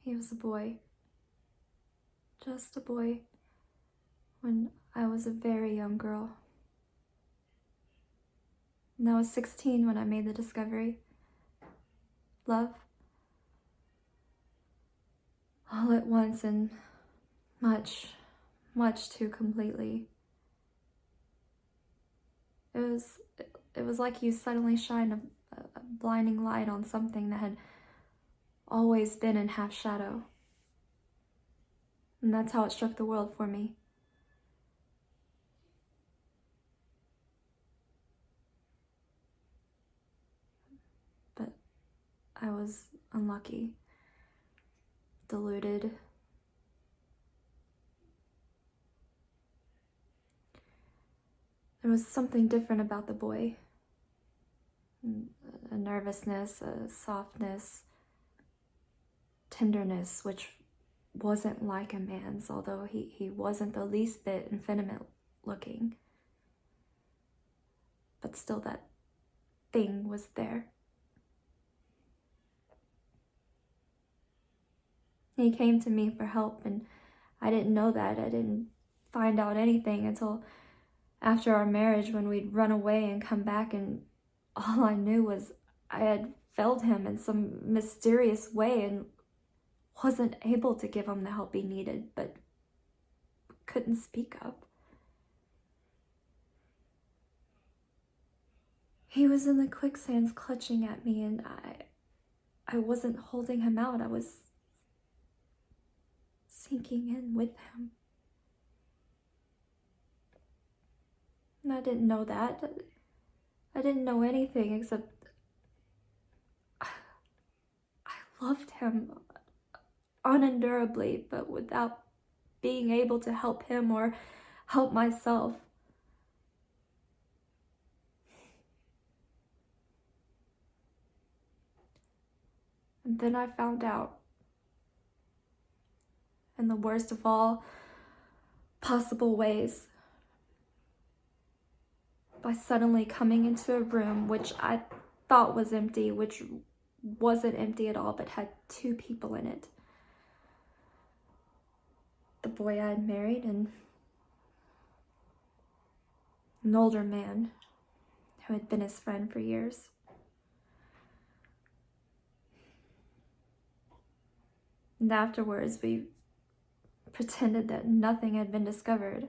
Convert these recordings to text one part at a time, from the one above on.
He was a boy. Just a boy. When I was a very young girl. And I was 16 when I made the discovery. Love. All at once and much, much too completely. It was like you suddenly shine a blinding light on something that had always been in half shadow. And that's how it struck the world for me. But I was unlucky, deluded. There was something different about the boy. A nervousness, a softness, tenderness, which wasn't like a man's, although he wasn't the least bit effeminate looking. But still that thing was there. He came to me for help, and I didn't know that. I didn't find out anything until after our marriage, when we'd run away and come back, and all I knew was I had failed him in some mysterious way and wasn't able to give him the help he needed, but couldn't speak up. He was in the quicksands clutching at me, and I wasn't holding him out. I was sinking in with him. And I didn't know that. I didn't know anything except I loved him unendurably, but without being able to help him or help myself. And then I found out, in the worst of all possible ways, by suddenly coming into a room which I thought was empty, which wasn't empty at all, but had two people in it. The boy I had married and an older man who had been his friend for years. And afterwards, we pretended that nothing had been discovered.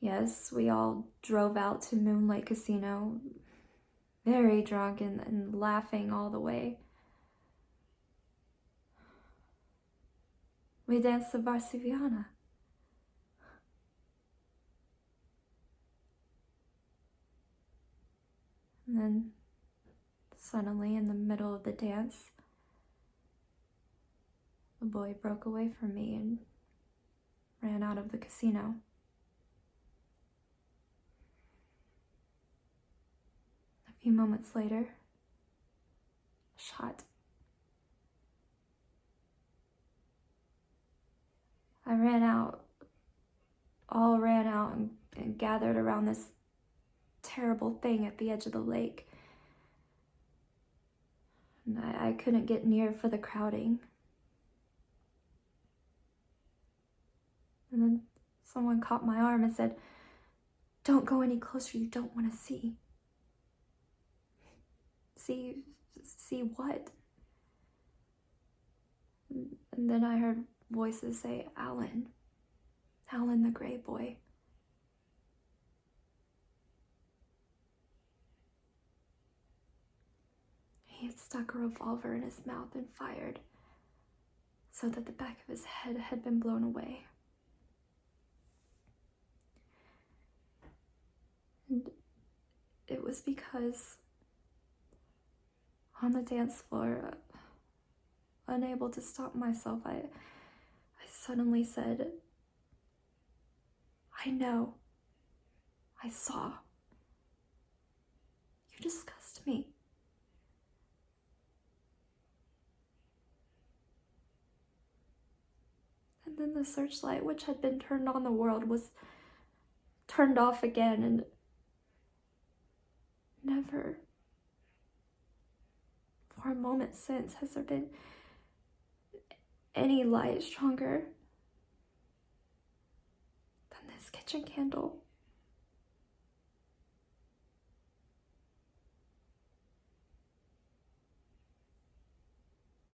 Yes, we all drove out to Moonlight Casino, very drunk and laughing all the way. We danced the Varsiviana. And then, suddenly, in the middle of the dance, the boy broke away from me and ran out of the casino. A few moments later, shot. I ran out, all ran out and gathered around this terrible thing at the edge of the lake. And I couldn't get near for the crowding. And then someone caught my arm and said, "Don't go any closer, you don't want to see." See what? And then I heard voices say, Alan the gray boy. He had stuck a revolver in his mouth and fired, so that the back of his head had been blown away. And it was because on the dance floor, unable to stop myself, I suddenly said, "I know. I saw. You disgust me." And then the searchlight, which had been turned on the world, was turned off again, and never for a moment since has there been any light stronger than this kitchen candle.